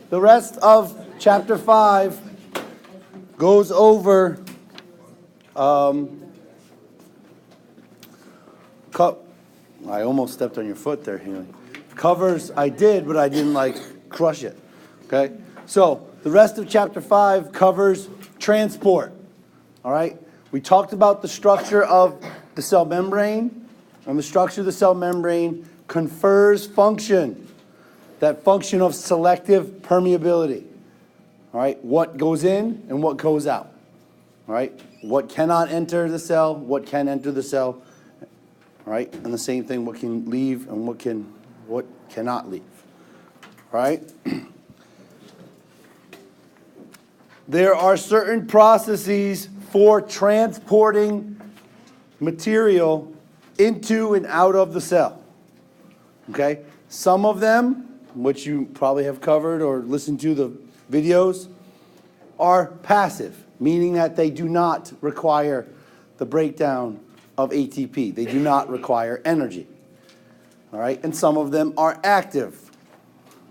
The rest of chapter 5 goes over I almost stepped on your foot there, Haley. Covers, I did, but I didn't crush it. Okay? So the rest of chapter 5 covers transport. All right? We talked about the structure of the cell membrane, and the structure of the cell membrane confers function, that function of selective permeability. All right? What goes in and what goes out. All right? What cannot enter the cell, what can enter the cell. All right? And the same thing, what can leave and what cannot leave. All right? There are certain processes for transporting material into and out of the cell. Okay? Some of them, which you probably have covered or listened to the videos, are passive, meaning that they do not require the breakdown of ATP. They do not require energy. All right? And some of them are active,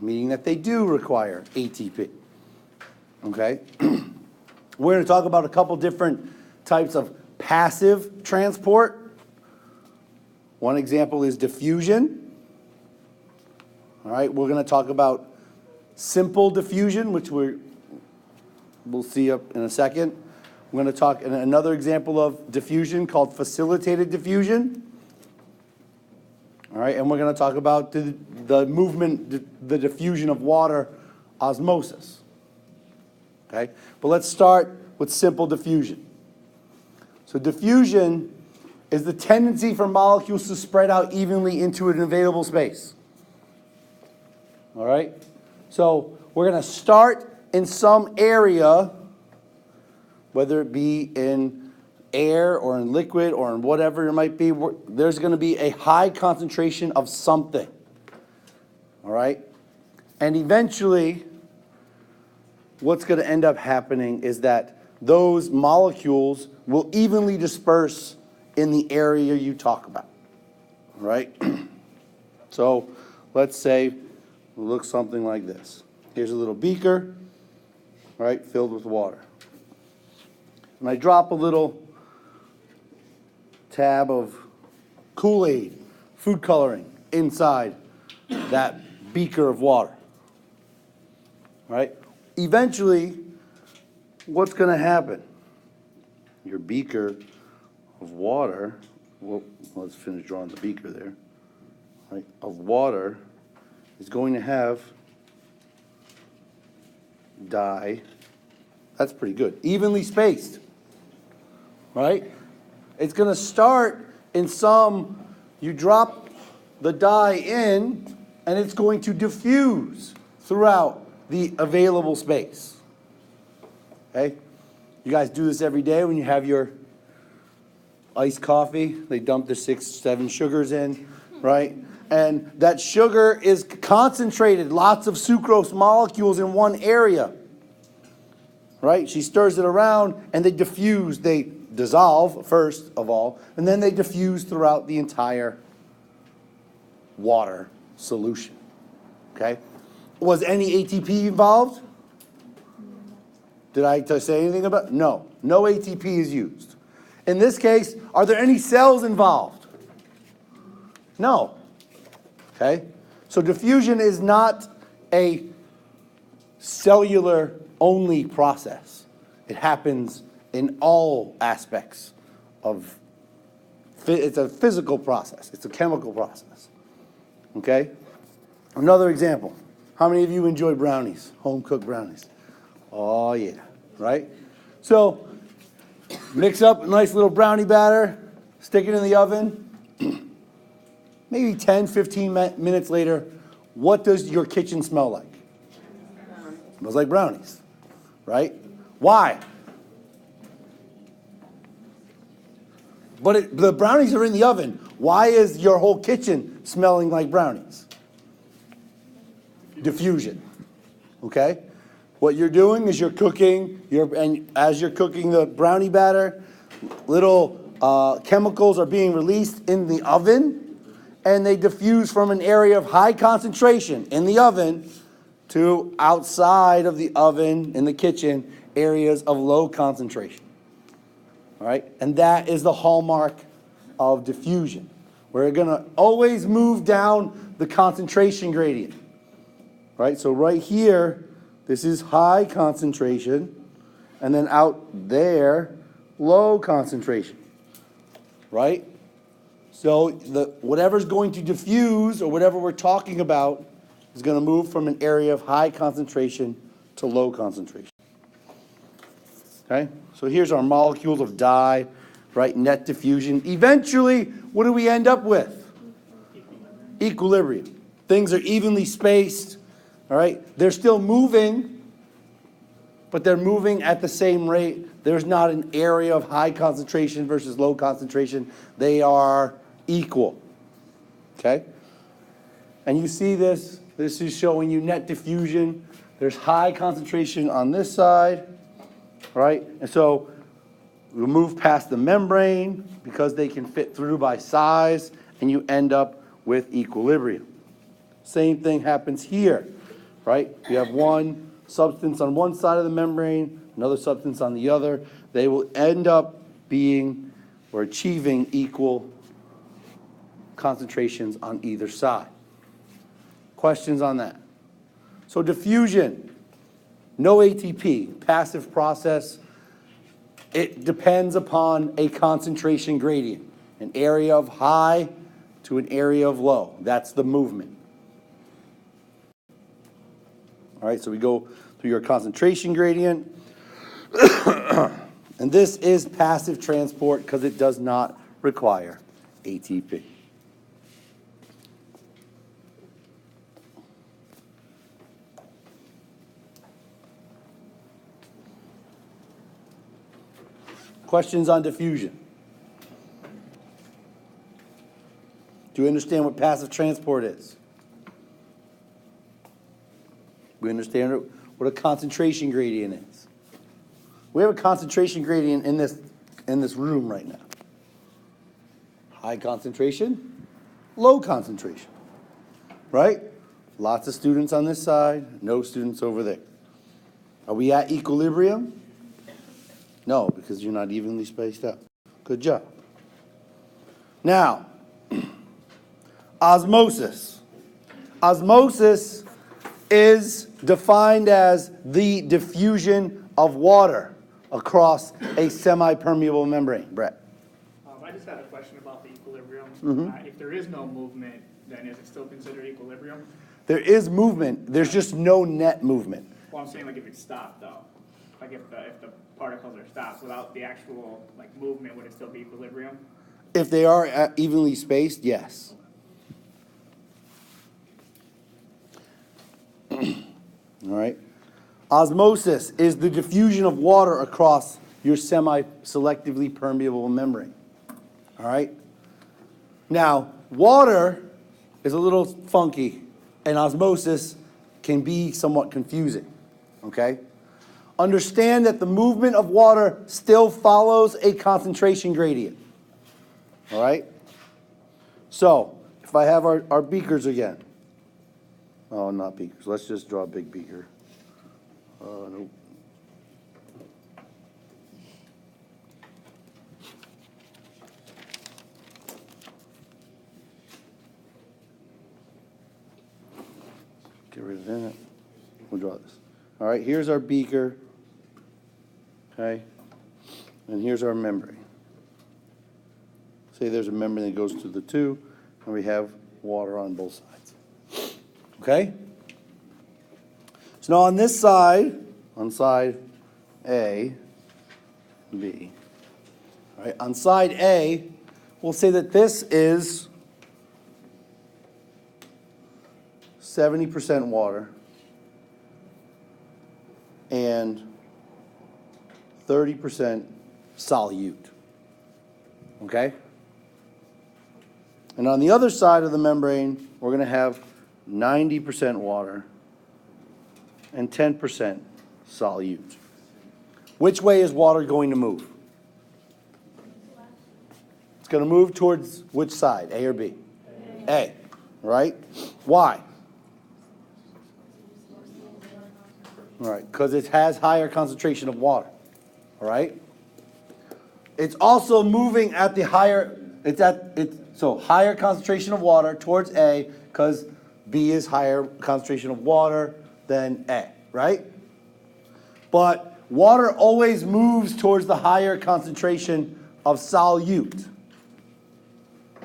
meaning that they do require ATP. Okay? We're going to talk about a couple different types of passive transport. One example is diffusion. All right? We're going to talk about simple diffusion, which we'll see up in a second. We're going to talk in another example of diffusion called facilitated diffusion. All right, and we're going to talk about the movement, the diffusion of water, osmosis. Okay, but let's start with simple diffusion. So diffusion is the tendency for molecules to spread out evenly into an available space. All right, so we're going to start in some area, whether it be in air or in liquid or in whatever it might be, there's going to be a high concentration of something. All right? And eventually, what's going to end up happening is that those molecules will evenly disperse in the area you talk about. All right? So let's say it looks something like this. Here's a little beaker, all right, filled with water. And I drop a little tab of Kool-Aid, food coloring, inside that beaker of water. All right? Eventually, what's going to happen? Your beaker of water, well, let's finish drawing the beaker there, right, of water is going to have dye. That's pretty good. Evenly spaced. Right? It's going to start in some, you drop the dye in, and it's going to diffuse throughout the available space. Okay? You guys do this every day when you have your iced coffee. They dump the 6, 7 sugars in, right? And that sugar is concentrated, lots of sucrose molecules in one area. Right? She stirs it around, and they diffuse, they dissolve first of all, and then they diffuse throughout the entire water solution. Okay? Was any ATP involved? Did I say anything about it? No. No ATP is used. In this case, are there any cells involved? No. Okay? So diffusion is not a cellular only process. It happens in all aspects of, it's a physical process. It's a chemical process. Okay? Another example. How many of you enjoy brownies? Home-cooked brownies? Oh, yeah. Right? So, mix up a nice little brownie batter, stick it in the oven. Maybe 10, 15 minutes later, what does your kitchen smell like? It smells like brownies. Right? Why? But the brownies are in the oven. Why is your whole kitchen smelling like brownies? Diffusion. Okay? What you're doing is you're cooking, and as you're cooking the brownie batter, little chemicals are being released in the oven, and they diffuse from an area of high concentration in the oven to outside of the oven in the kitchen, areas of low concentration. All right? And that is the hallmark of diffusion. We're going to always move down the concentration gradient. Right? So right here, this is high concentration, and then out there, low concentration. Right? So whatever's going to diffuse, or whatever we're talking about, is going to move from an area of high concentration to low concentration. Okay? So here's our molecules of dye, right? Net diffusion. Eventually, what do we end up with? Equilibrium. Things are evenly spaced, all right? They're still moving, but they're moving at the same rate. There's not an area of high concentration versus low concentration. They are equal, okay? And you see this. This is showing you net diffusion. There's high concentration on this side, right? And so we move past the membrane because they can fit through by size, and you end up with equilibrium. Same thing happens here, right? You have one substance on one side of the membrane, another substance on the other. They will end up being or achieving equal concentrations on either side. Questions on that? So diffusion, no ATP, passive process. It depends upon a concentration gradient, an area of high to an area of low. That's the movement. All right, so we go through your concentration gradient. And this is passive transport because it does not require ATP. Questions on diffusion? Do you understand what passive transport is? We understand what a concentration gradient is. We have a concentration gradient in this room right now. High concentration, low concentration, right? Lots of students on this side, no students over there. Are we at equilibrium? No, because you're not evenly spaced out. Good job. Now, osmosis. Osmosis is defined as the diffusion of water across a semi-permeable membrane. Brett. I just had a question about the equilibrium. Mm-hmm. If there is no movement, then is it still considered equilibrium? There is movement. There's just no net movement. Well, I'm saying like if it's stopped though. Like if the particles are stopped without the actual like movement, would it still be equilibrium? If they are evenly spaced, yes. All right. Osmosis is the diffusion of water across your semi-selectively permeable membrane. All right. Now, water is a little funky, and osmosis can be somewhat confusing. Okay. Understand that the movement of water still follows a concentration gradient. All right? So, if I have our beakers again. Oh, not beakers. Let's just draw a big beaker. Nope. Get rid of that. We'll draw this. All right, here's our beaker. Okay? And here's our membrane. Say there's a membrane that goes to the two, and we have water on both sides. Okay? So now on this side, on side A, B, all right, on side A, we'll say that this is 70% water and 30% solute. Okay? And on the other side of the membrane, we're going to have 90% water and 10% solute. Which way is water going to move? It's going to move towards which side, A or B? A, right? Why? All right, because it has higher concentration of water, all right? It's also moving at the higher, so higher concentration of water towards A, because B is higher concentration of water than A, right? But water always moves towards the higher concentration of solute.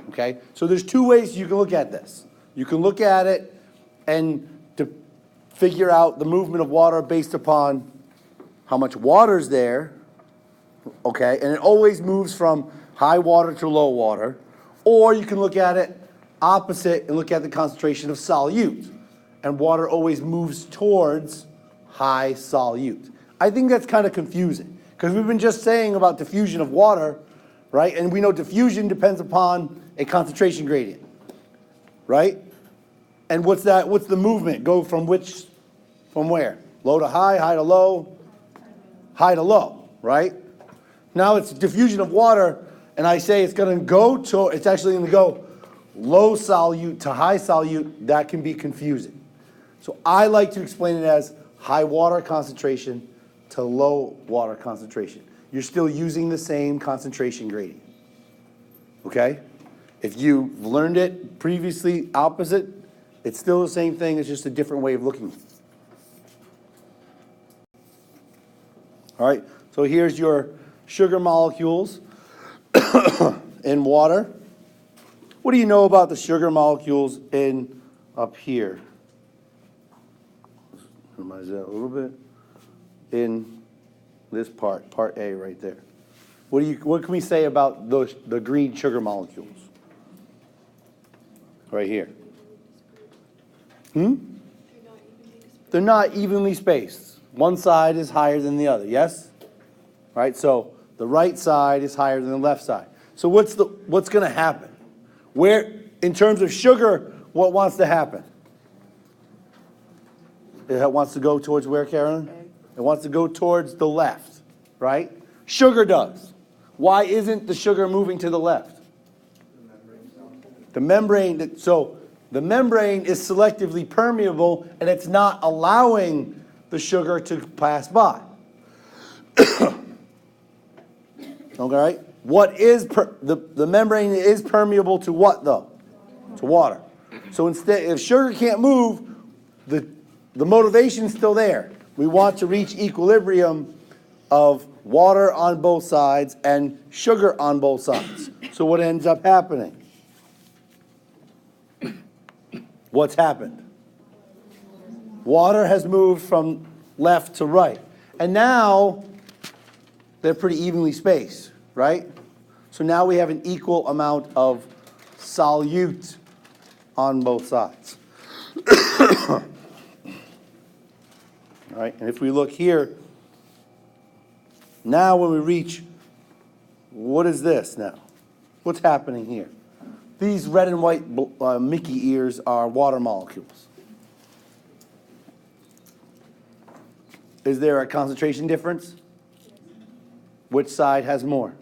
Okay, so there's two ways you can look at this. You can look at it and to figure out the movement of water based upon how much water's there, okay, and it always moves from high water to low water. Or you can look at it opposite and look at the concentration of solute, and water always moves towards high solute. I think that's kind of confusing, because we've been just saying about diffusion of water, right? And we know diffusion depends upon a concentration gradient, right? And what's that? What's the movement? Go from where? Low to high, high to low, high to low, right? Now it's diffusion of water, and I say it's actually going to go low solute to high solute. That can be confusing. So I like to explain it as high water concentration to low water concentration. You're still using the same concentration gradient, okay? If you learned it previously opposite, it's still the same thing, it's just a different way of looking. All right, so here's your sugar molecules in water. What do you know about the sugar molecules in up here? Minimize that a little bit. In this part A right there. What can we say about the green sugar molecules? Right here. They're not evenly spaced. One side is higher than the other, yes? Right, so the right side is higher than the left side. So what's going to happen? Where, in terms of sugar, what wants to happen? It wants to go towards where, Carolyn? It wants to go towards the left, right? Sugar does. Why isn't the sugar moving to the left? The membrane is selectively permeable, and it's not allowing the sugar to pass by. Okay, the membrane is permeable to what though? To water. So instead, if sugar can't move, the motivation is still there. We want to reach equilibrium of water on both sides and sugar on both sides. So what ends up happening? What's happened? Water has moved from left to right. And now they're pretty evenly spaced, right? So now we have an equal amount of solute on both sides. All right, and if we look here, now when we reach, what is this now? What's happening here? These red and white Mickey ears are water molecules. Is there a concentration difference? Which side has more?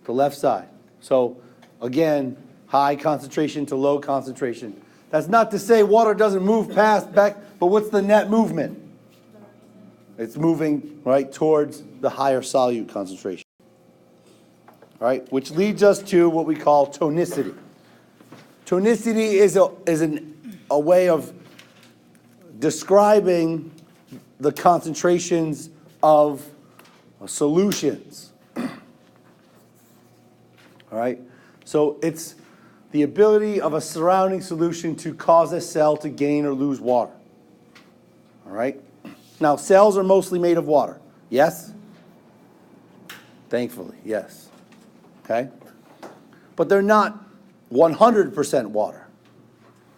The left side. So again, high concentration to low concentration. That's not to say water doesn't move back, but what's the net movement? It's moving right towards the higher solute concentration. All right, which leads us to what we call tonicity. Tonicity is a way of describing the concentrations of solutions. All right, so it's the ability of a surrounding solution to cause a cell to gain or lose water. All right, now cells are mostly made of water, yes? Thankfully, yes. Okay? But they're not 100% water,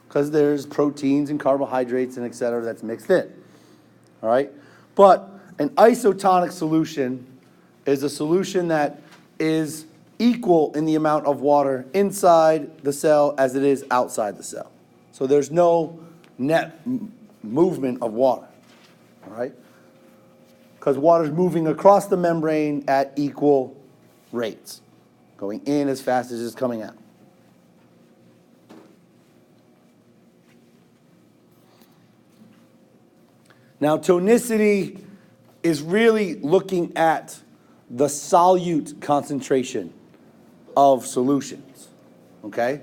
because there's proteins and carbohydrates and et cetera that's mixed in. All right? But an isotonic solution is a solution that is equal in the amount of water inside the cell as it is outside the cell. So there's no net movement of water. All right? Because water is moving across the membrane at equal rates, going in as fast as it's coming out. Now, tonicity is really looking at the solute concentration of solutions, okay?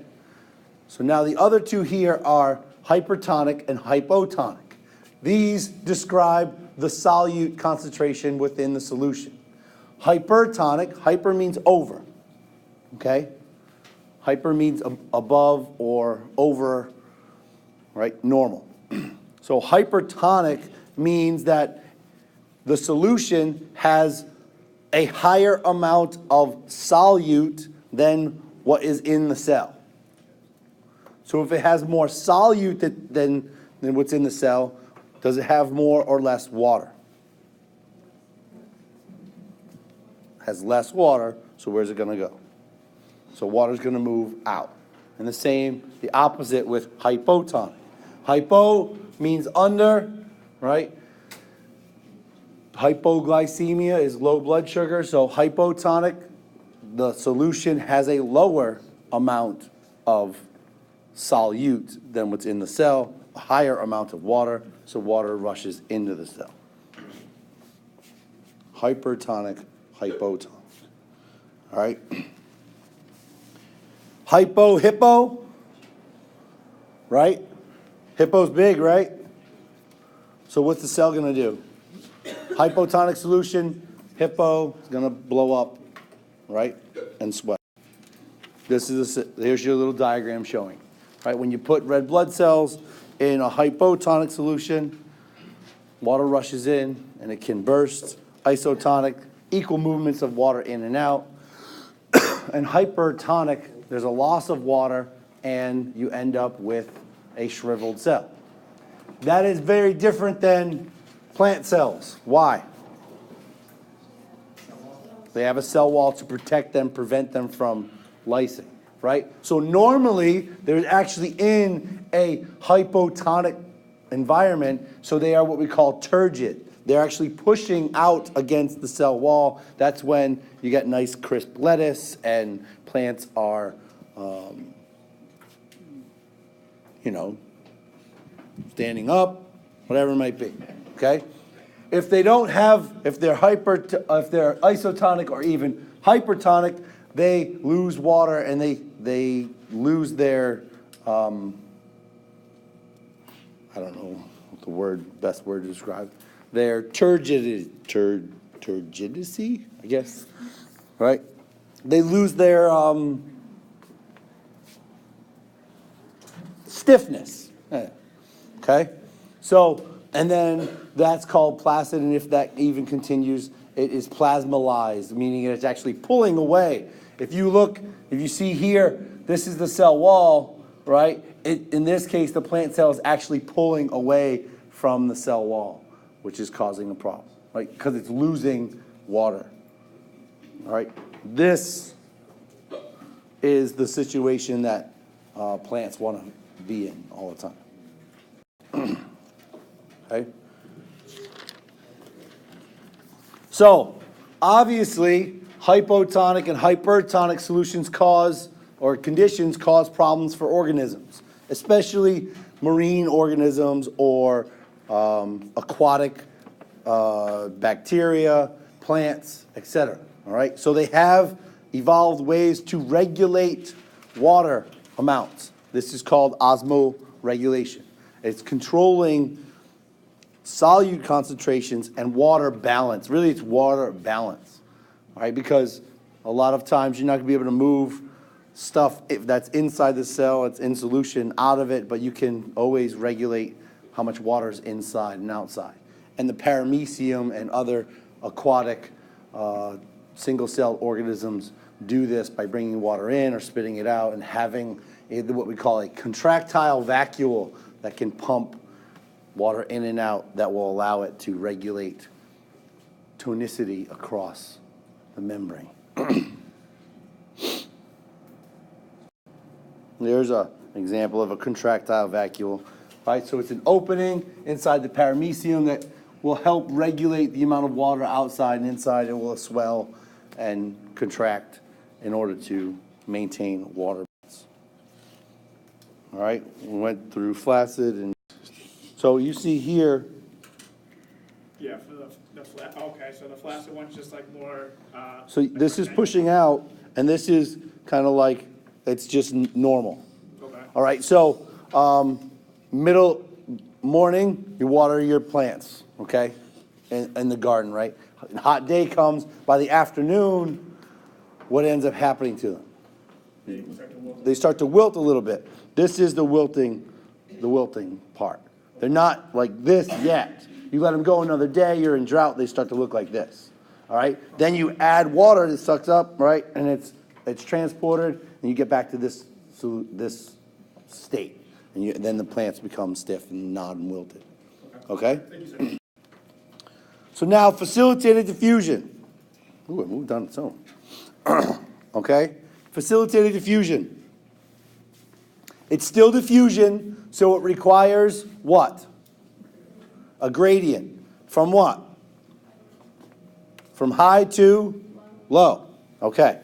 So now the other two here are hypertonic and hypotonic. These describe the solute concentration within the solution. Hypertonic, hyper means over, okay? Hyper means above or over, right, normal. So hypertonic means that the solution has a higher amount of solute than what is in the cell. So if it has more solute than what's in the cell, does it have more or less water? Has less water, so where's it going to go? So water's going to move out. And the opposite with hypotonic. Hypo means under, right? Hypoglycemia is low blood sugar, so hypotonic, the solution has a lower amount of solute than what's in the cell, a higher amount of water, so water rushes into the cell. Hypertonic, hypotonic. All right? Hippo, right? Hippo's big, right? So what's the cell going to do? Hypotonic solution, hippo is going to blow up, right, and swell. Here's your little diagram showing, right? When you put red blood cells in a hypotonic solution, water rushes in and it can burst. Isotonic, equal movements of water in and out. And hypertonic, there's a loss of water and you end up with a shriveled cell. That is very different than plant cells. Why? They have a cell wall to protect them, prevent them from lysing, right? So normally, they're actually in a hypotonic environment, so they are what we call turgid. They're actually pushing out against the cell wall. That's when you get nice crisp lettuce and plants are, standing up, whatever it might be, okay? If they're isotonic or even hypertonic, they lose water and they lose their, I don't know what the best word to describe, their turgidity, I guess, right? They lose their stiffness, okay? So, and then that's called placid, and if that even continues, it is plasmolyzed, meaning it's actually pulling away. If you see here, this is the cell wall, right? In this case, the plant cell is actually pulling away from the cell wall, which is causing a problem, right? Because it's losing water, all right? This is the situation that plants want to be in all the time. Okay? So, obviously, hypotonic and hypertonic solutions conditions cause problems for organisms, especially marine organisms or aquatic bacteria, plants, etc. All right? So they have evolved ways to regulate water amounts. This is called osmoregulation. It's controlling solute concentrations and water balance. Really, it's water balance, all right? Because a lot of times you're not going to be able to move stuff that's inside the cell, it's in solution, out of it, but you can always regulate how much water is inside and outside. And the paramecium and other aquatic single-celled organisms do this by bringing water in or spitting it out and having what we call a contractile vacuole that can pump water in and out that will allow it to regulate tonicity across the membrane. There's an example of a contractile vacuole, right? So it's an opening inside the paramecium that will help regulate the amount of water outside and inside. It will swell and contract in order to maintain water balance. All right, we went through flaccid, and so you see here Okay, so the flaccid one's just like more, So this is pushing out, and this is kind of like, it's just normal. okay, All right, so, middle morning, you water your plants, okay? In the garden, right? Hot day comes, by the afternoon, what ends up happening to them? they start to wilt. They start to wilt a little bit. This is the wilting part. They're not like this yet. You let them go another day, you're in drought, they start to look like this. All right? Then you add water, it sucks up, right? And it's transported, and you get back to this state. And then the plants become stiff and non-wilted. Okay? Thank you, sir. So now facilitated diffusion. Ooh, it moved on its own. Okay? Facilitated diffusion. It's still diffusion, so it requires what? A gradient. From what? From high to low. Okay.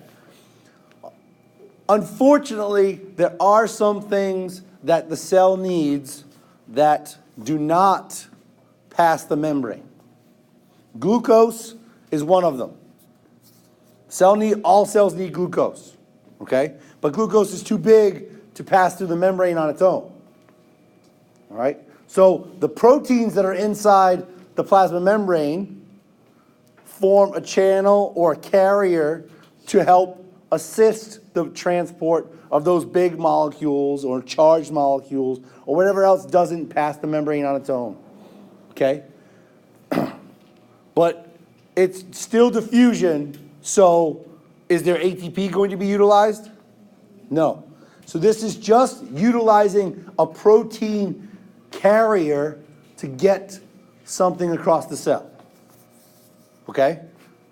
Unfortunately, there are some things that the cell needs that do not pass the membrane. Glucose is one of them. All cells need glucose, okay? But glucose is too big to pass through the membrane on its own, all right? So the proteins that are inside the plasma membrane form a channel or a carrier to help assist the transport of those big molecules or charged molecules or whatever else doesn't pass the membrane on its own, okay? But it's still diffusion, so is there ATP going to be utilized? No. So this is just utilizing a protein carrier to get something across the cell. Okay?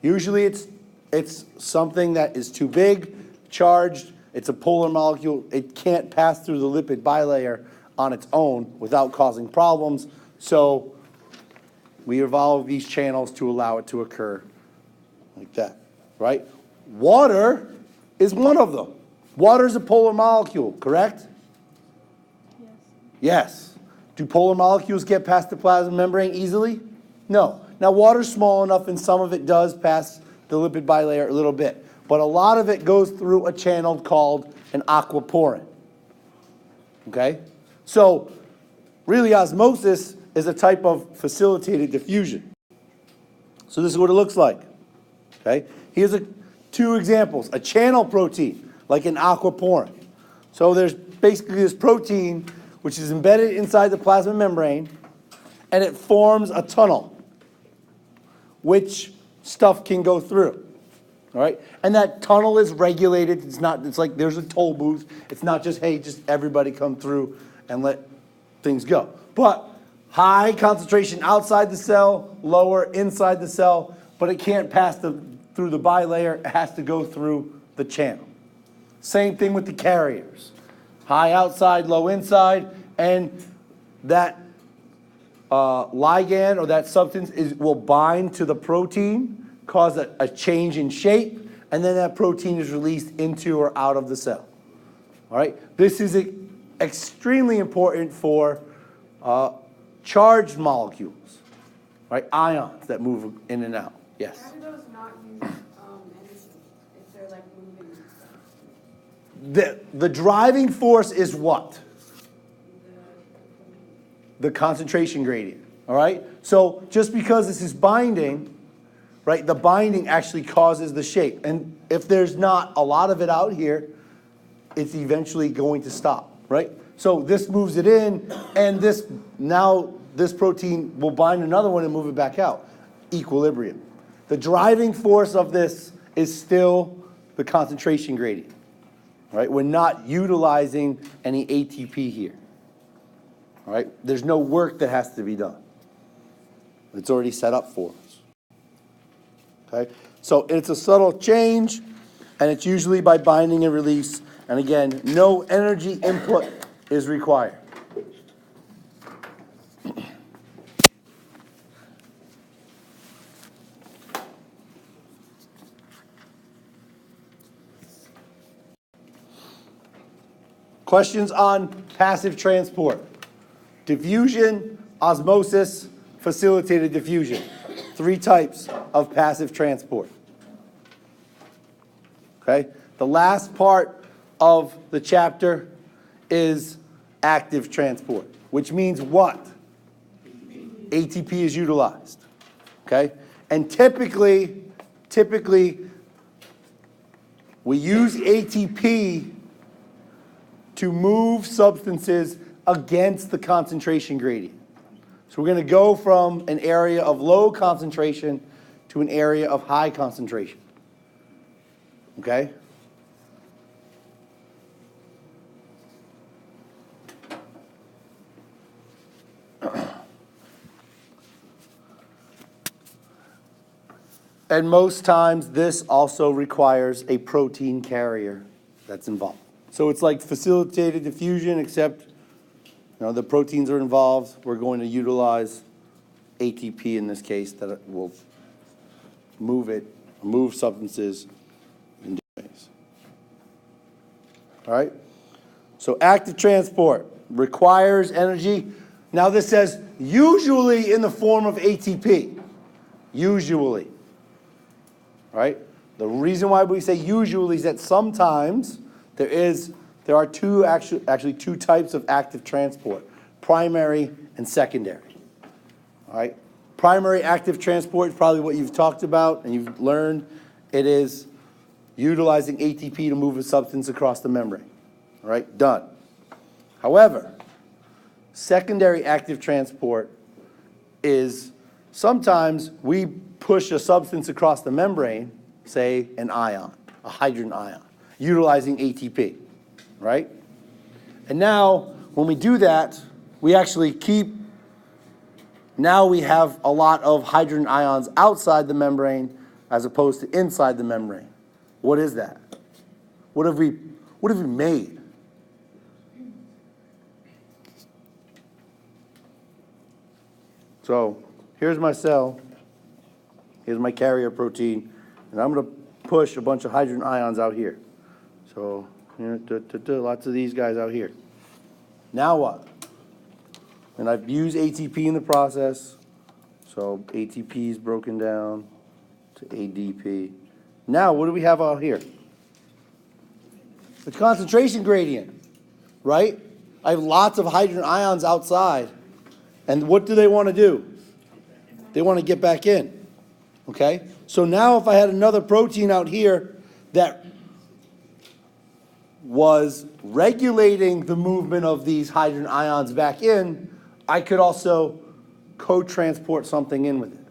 Usually it's something that is too big, charged, it's a polar molecule, it can't pass through the lipid bilayer on its own without causing problems, so we evolve these channels to allow it to occur like that, right? Water is one of them. Water is a polar molecule, correct? Yes. Yes. Do polar molecules get past the plasma membrane easily? No. Now, water's small enough and some of it does pass the lipid bilayer a little bit, but a lot of it goes through a channel called an aquaporin. Okay? So, really, osmosis is a type of facilitated diffusion. So this is what it looks like. Okay? Here's two examples. A channel protein, like an aquaporin. So there's basically this protein which is embedded inside the plasma membrane, and it forms a tunnel, which stuff can go through. All right? And that tunnel is regulated. It's like there's a toll booth. It's not just, hey, just everybody come through and let things go. But high concentration outside the cell, lower inside the cell, but it can't pass through the bilayer. It has to go through the channel. Same thing with the carriers. High outside, low inside, and that ligand or that substance will bind to the protein, cause a change in shape, and then that protein is released into or out of the cell. All right? This is extremely important for charged molecules, right? Ions that move in and out. Yes? How do those not use energy if they're like moving and stuff? The driving force is what? The concentration gradient, all right? So just because this is binding, right, the binding actually causes the shape. And if there's not a lot of it out here, it's eventually going to stop, right? So this moves it in, and this protein will bind another one and move it back out. Equilibrium. The driving force of this is still the concentration gradient, right? We're not utilizing any ATP here, all right? There's no work that has to be done. It's already set up for us, okay? So it's a subtle change, and it's usually by binding and release. And again, no energy input is required. Questions on passive transport? Diffusion, osmosis, facilitated diffusion. three types of passive transport. Okay? The last part of the chapter is active transport, which means what? ATP is utilized. Okay? And typically, we use ATP to move substances against the concentration gradient. So we're going to go from an area of low concentration to an area of high concentration. Okay? And most times, this also requires a protein carrier that's involved. So it's like facilitated diffusion, except the proteins are involved. We're going to utilize ATP in this case that will move substances in different ways. All right? So active transport requires energy. Now this says usually in the form of ATP. Usually. Right? The reason why we say usually is that sometimes there are actually two types of active transport, primary and secondary. All right? Primary active transport is probably what you've talked about and you've learned. It is utilizing ATP to move a substance across the membrane. All right? Done. However, secondary active transport is sometimes we push a substance across the membrane, say an ion, a hydrogen ion, utilizing ATP, right? And now, when we do that, we actually now we have a lot of hydrogen ions outside the membrane as opposed to inside the membrane. What is that? What have we made? So, here's my cell. Here's my carrier protein, and I'm going to push a bunch of hydrogen ions out here. So, lots of these guys out here. Now what? And I've used ATP in the process, so ATP is broken down to ADP. Now, what do we have out here? The concentration gradient, right? I have lots of hydrogen ions outside, and what do they want to do? They want to get back in. Okay? So now if I had another protein out here that was regulating the movement of these hydrogen ions back in, I could also co-transport something in with it.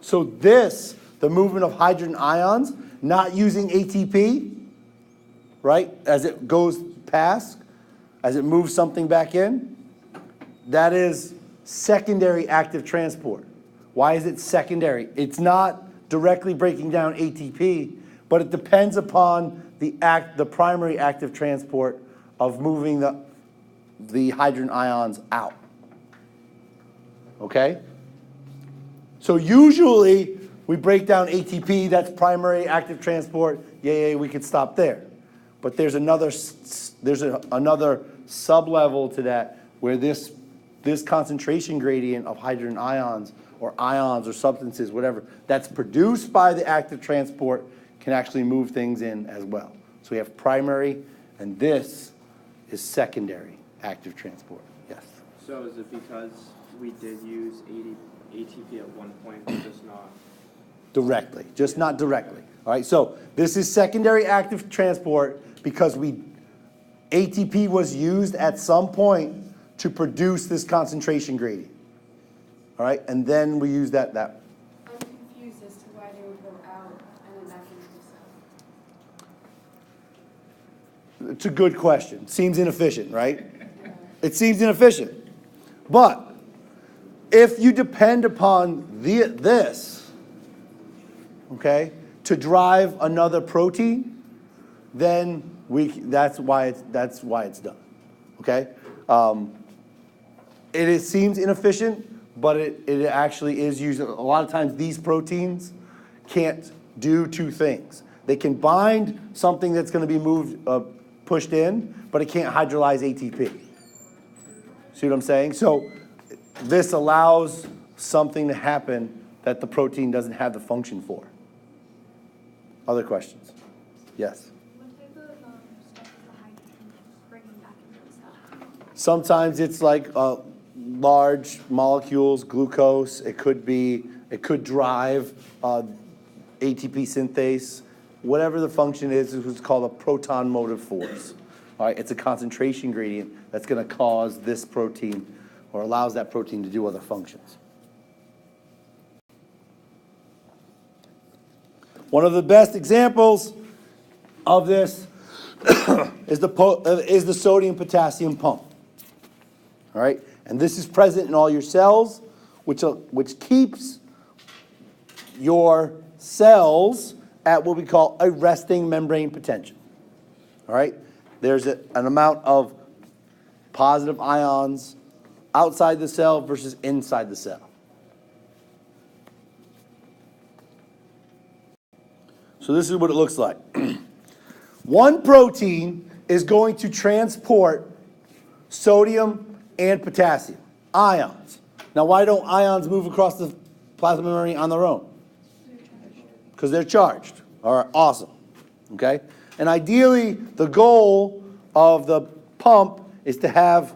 So the movement of hydrogen ions, not using ATP, right, as it goes past, as it moves something back in, that is secondary active transport. Why is it secondary? It's not directly breaking down ATP, but it depends upon the primary active transport of moving the hydrogen ions out. Okay? So usually we break down ATP, that's primary active transport. Yeah, we could stop there. But there's another sub-level to that where this concentration gradient of hydrogen ions or substances, whatever, that's produced by the active transport can actually move things in as well. So we have primary, and this is secondary active transport. Yes? So is it because we did use ATP at one point, but just not? Directly, just not directly. All right, so this is secondary active transport because ATP was used at some point to produce this concentration gradient. All right, and then we use that. I'm confused as to why they would go out and then back into the cell. It's a good question. Seems inefficient, right? It seems inefficient. But if you depend upon this, okay, to drive another protein, then that's why it's done. Okay? It seems inefficient, but it actually is used. A lot of times these proteins can't do two things. They can bind something that's going to be pushed in, but it can't hydrolyze ATP. See what I'm saying? So this allows something to happen that the protein doesn't have the function for. Other questions? Yes? What type of stuff is the hydrogen bringing back into the cell? Sometimes it's like large molecules, glucose. It could drive ATP synthase. Whatever the function is what's called a proton motive force. All right, it's a concentration gradient that's going to cause this protein or allows that protein to do other functions. One of the best examples of this is the sodium-potassium pump. All right, and this is present in all your cells, which keeps your cells at what we call a resting membrane potential. All right, there's an amount of positive ions outside the cell versus inside the cell. So this is what it looks like. One protein is going to transport sodium and potassium, ions. Now, why don't ions move across the plasma membrane on their own? Because they're charged. All right, awesome. Okay? And ideally, the goal of the pump is to have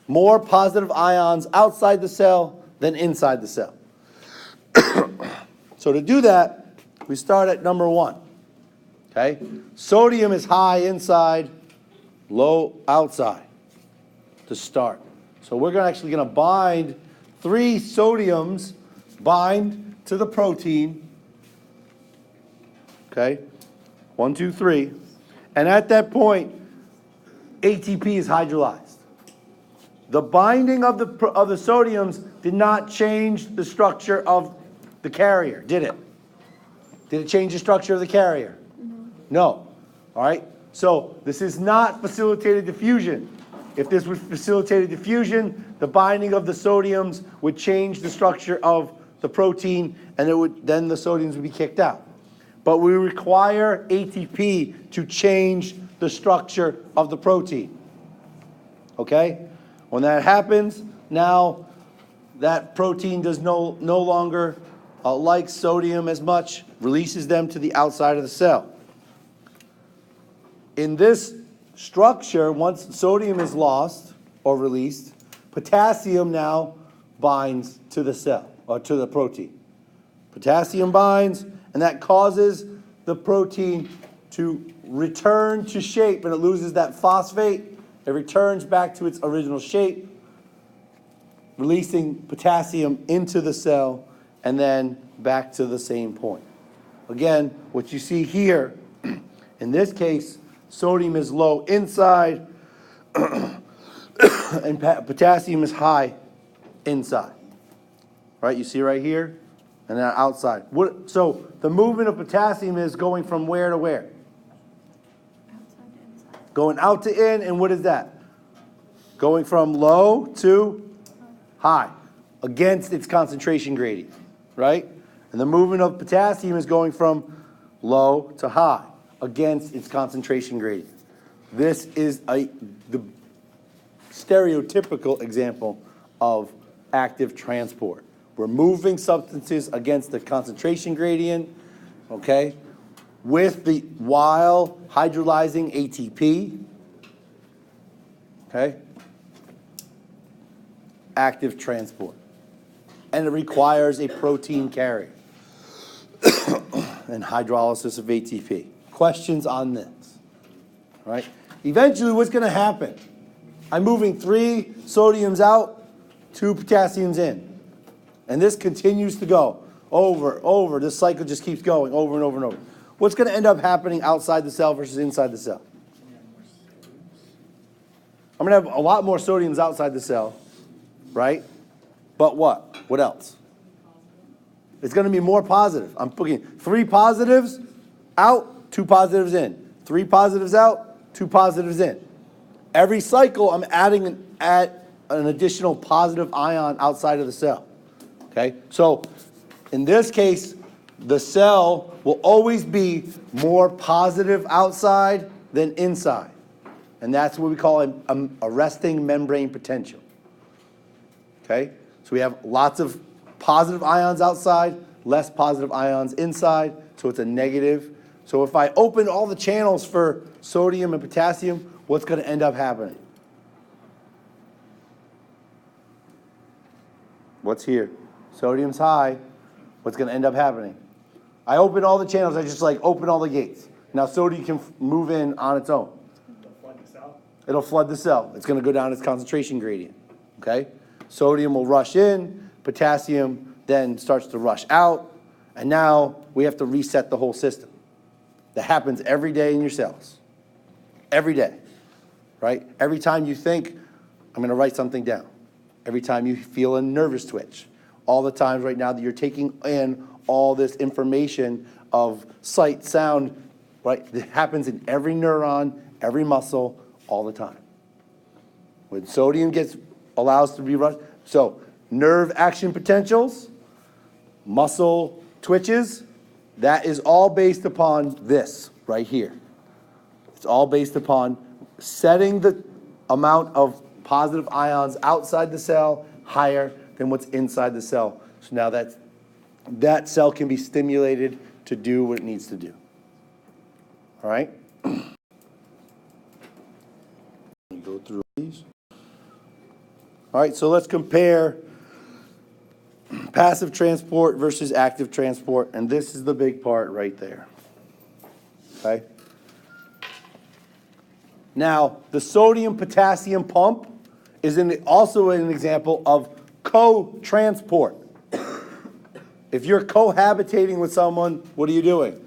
more positive ions outside the cell than inside the cell. So to do that, we start at number 1. Okay? Sodium is high inside, low outside to start. So we're actually going to bind 3 sodiums, bind to the protein. Okay? 1, 2, 3. And at that point, ATP is hydrolyzed. The binding of the sodiums did not change the structure of the carrier, did it? Did it change the structure of the carrier? No. All right? So this is not facilitated diffusion. If this was facilitated diffusion, the binding of the sodiums would change the structure of the protein, and then the sodiums would be kicked out. But we require ATP to change the structure of the protein. Okay? When that happens, now that protein does no longer like sodium as much, releases them to the outside of the cell. In this structure, once sodium is lost or released, potassium now binds to the cell, or to the protein. Potassium binds, and that causes the protein to return to shape, and it loses that phosphate. It returns back to its original shape, releasing potassium into the cell, and then back to the same point. Again, what you see here, in this case, sodium is low inside, and potassium is high inside. Right, you see right here, and then outside. So the movement of potassium is going from where to where? Outside to inside. Going out to in, and what is that? Going from low to high, against its concentration gradient, right? And the movement of potassium is going from low to high, against its concentration gradient. This is the stereotypical example of active transport. We're moving substances against the concentration gradient, okay, while hydrolyzing ATP, okay, active transport. And it requires a protein carrier and hydrolysis of ATP. Questions on this? All right? Eventually, what's going to happen? I'm moving 3 sodiums out, 2 potassiums in. And this continues to go over. This cycle just keeps going over and over and over. What's going to end up happening outside the cell versus inside the cell? I'm going to have a lot more sodiums outside the cell, right? But what? What else? It's going to be more positive. I'm putting 3 positives out, 2 positives in. 3 positives out, 2 positives in. Every cycle, I'm adding an additional positive ion outside of the cell. Okay? So, in this case, the cell will always be more positive outside than inside. And that's what we call a resting membrane potential. Okay? So we have lots of positive ions outside, less positive ions inside, so it's a negative. So if I open all the channels for sodium and potassium, what's going to end up happening? What's here? Sodium's high. What's going to end up happening? I open all the channels. I just like open all the gates. Now sodium can move in on its own. It'll flood the cell. It'll flood the cell. It's going to go down its concentration gradient. Okay? Sodium will rush in. Potassium then starts to rush out. And now we have to reset the whole system. That happens every day in your cells. Every day. Right? Every time you think, I'm going to write something down. Every time you feel a nervous twitch. All the times right now that you're taking in all this information of sight, sound, right? It happens in every neuron, every muscle, all the time. When sodium allows to be rushed, so nerve action potentials, muscle twitches, that is all based upon this right here. It's all based upon setting the amount of positive ions outside the cell higher than what's inside the cell. So now that cell can be stimulated to do what it needs to do. All right? Go through these. All right, so let's compare passive transport versus active transport, and this is the big part right there. Okay? Now, the sodium-potassium pump is also an example of co-transport. If you're cohabitating with someone, what are you doing?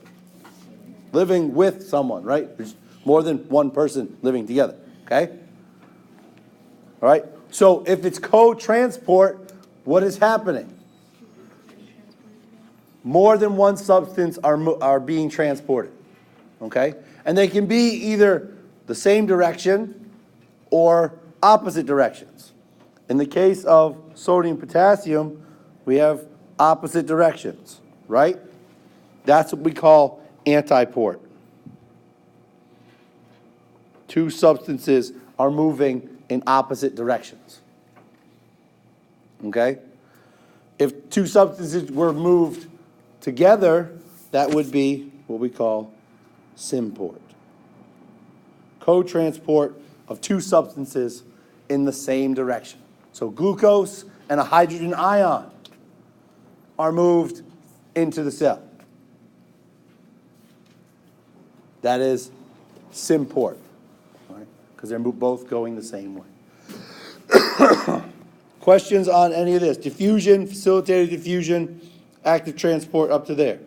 Living with someone, right? There's more than one person living together, okay? All right? So if it's co-transport, what is happening? More than one substance are being transported, okay? And they can be either the same direction or opposite directions. In the case of sodium potassium, we have opposite directions, right? That's what we call antiport. Two substances are moving in opposite directions. Okay? If two substances were moved together, that would be what we call symport. Co-transport of two substances in the same direction. So glucose and a hydrogen ion are moved into the cell. That is symport, right? Because they're both going the same way. Questions on any of this? Diffusion, facilitated diffusion, active transport up to there.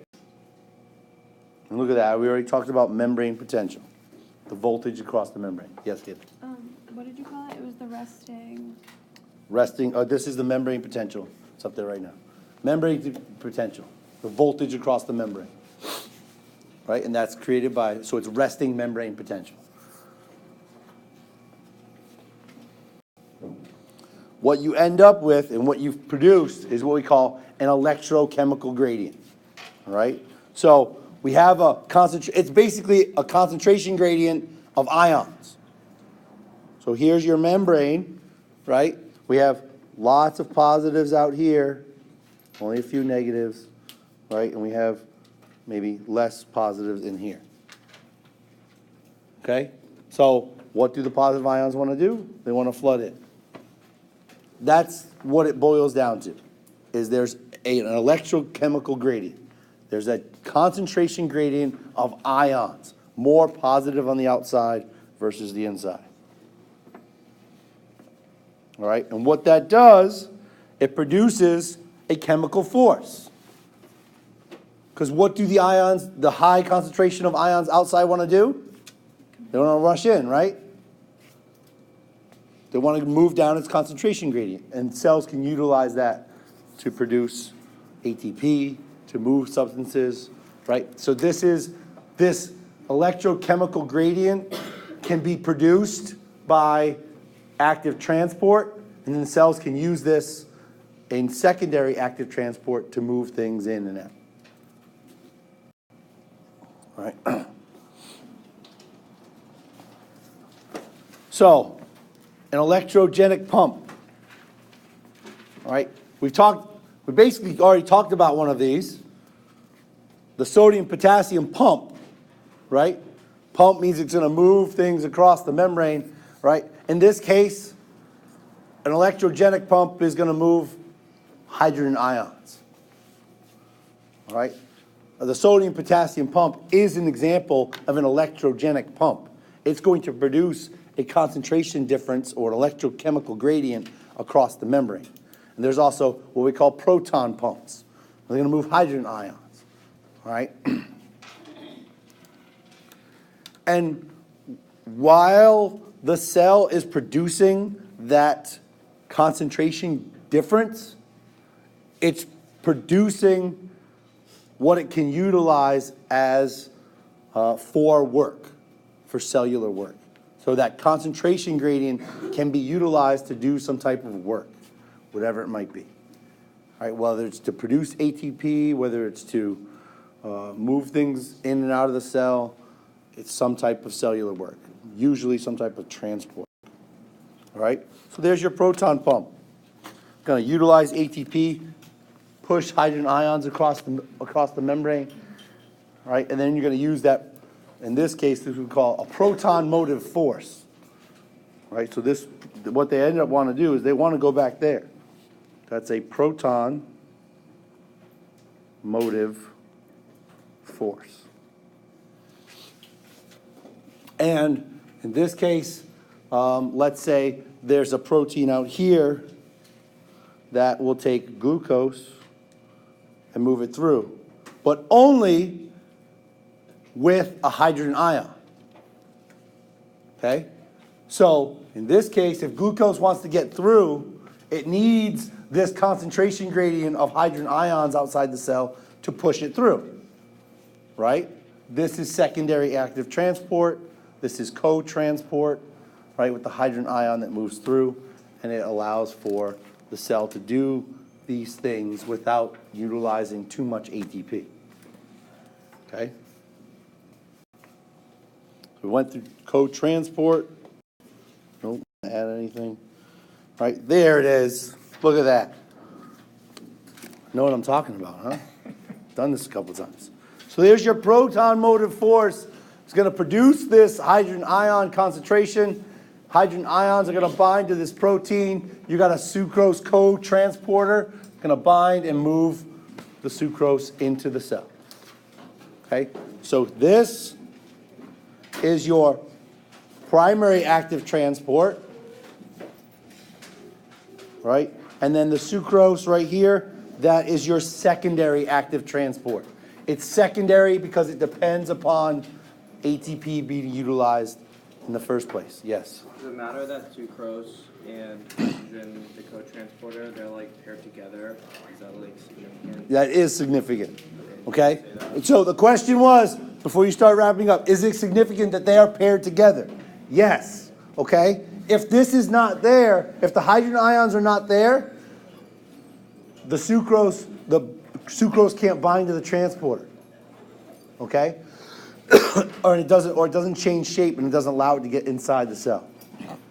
And look at that. We already talked about membrane potential, the voltage across the membrane. Yes, Kid. What did you call it? It was the resting. This is the membrane potential. It's up there right now. Membrane potential, the voltage across the membrane. Right, and that's created by, so it's resting membrane potential. What you end up with and what you've produced is what we call an electrochemical gradient. All right, so we have it's basically a concentration gradient of ions. So here's your membrane, right? We have lots of positives out here, only a few negatives, right? And we have maybe less positives in here. Okay? So what do the positive ions want to do? They want to flood in. That's what it boils down to, is there's an electrochemical gradient. There's a concentration gradient of ions, more positive on the outside versus the inside. All right? And what that does, it produces a chemical force. Because what do the ions, the high concentration of ions outside want to do? They want to rush in, right? They want to move down its concentration gradient. And cells can utilize that to produce ATP, to move substances, right? So this electrochemical gradient can be produced by active transport, and then cells can use this in secondary active transport to move things in and out. All right. So, an electrogenic pump. All right. We've talked We basically already talked about one of these. The sodium-potassium pump, right? Pump means it's going to move things across the membrane, right? In this case, an electrogenic pump is going to move hydrogen ions, all right? The sodium-potassium pump is an example of an electrogenic pump. It's going to produce a concentration difference or an electrochemical gradient across the membrane. And there's also what we call proton pumps. They're going to move hydrogen ions, all right? And while the cell is producing that concentration difference, it's producing what it can utilize as for work, for cellular work. So that concentration gradient can be utilized to do some type of work, whatever it might be. All right, whether it's to produce ATP, whether it's to move things in and out of the cell, it's some type of cellular work, usually some type of transport. All right, so there's your proton pump. Going to utilize ATP, push hydrogen ions across the membrane, all right, and then you're going to use that. In this case, this we call a proton motive force. All right, so this, what they end up want to do is they want to go back there. That's a proton motive force. And in this case, let's say there's a protein out here that will take glucose and move it through, but only with a hydrogen ion. Okay? So in this case, if glucose wants to get through, it needs this concentration gradient of hydrogen ions outside the cell to push it through. Right? This is secondary active transport. This is co-transport, right, with the hydrogen ion that moves through, and it allows for the cell to do these things without utilizing too much ATP. Okay? We went through co-transport. Don't add anything. Right, there it is. Look at that. Know what I'm talking about, huh? Done this a couple times. So there's your proton motive force. It's going to produce this hydrogen ion concentration. Hydrogen ions are going to bind to this protein. You got a sucrose co-transporter going to bind and move the sucrose into the cell. Okay? So this is your primary active transport, right? And then the sucrose right here, that is your secondary active transport. It's secondary because it depends upon ATP being utilized in the first place. Yes? Does it matter that sucrose and hydrogen, the co-transporter, they're like paired together? Is that like significant? That is significant. Okay? So the question was, before you start wrapping up, is it significant that they are paired together? Yes. Okay? If this is not there, if the hydrogen ions are not there, the sucrose can't bind to the transporter. Okay? or it doesn't change shape and it doesn't allow it to get inside the cell.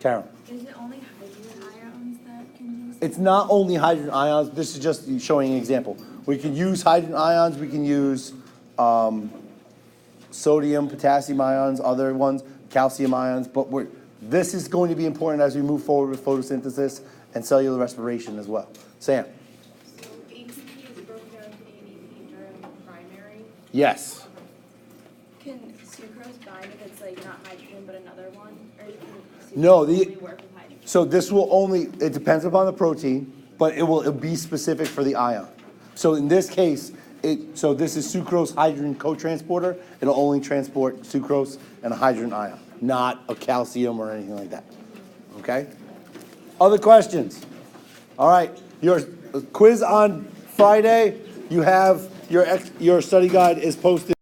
Karen. Is it only hydrogen ions that can use? It's not only hydrogen ions. This is just showing an example. We can use hydrogen ions. We can use sodium, potassium ions, other ones, calcium ions. But this is going to be important as we move forward with photosynthesis and cellular respiration as well. Sam. So ATP is broken down to ADP during primary. Yes. Can sucrose bind if it's like not hydrogen but another one? Or can sucrose No, only work with hydrogen? So this will only, it depends upon the protein, but it'll be specific for the ion. So in this case, so this is sucrose hydrogen co-transporter. It'll only transport sucrose and a hydrogen ion, not a calcium or anything like that. Okay? Other questions? All right, your quiz on Friday, you have your study guide is posted.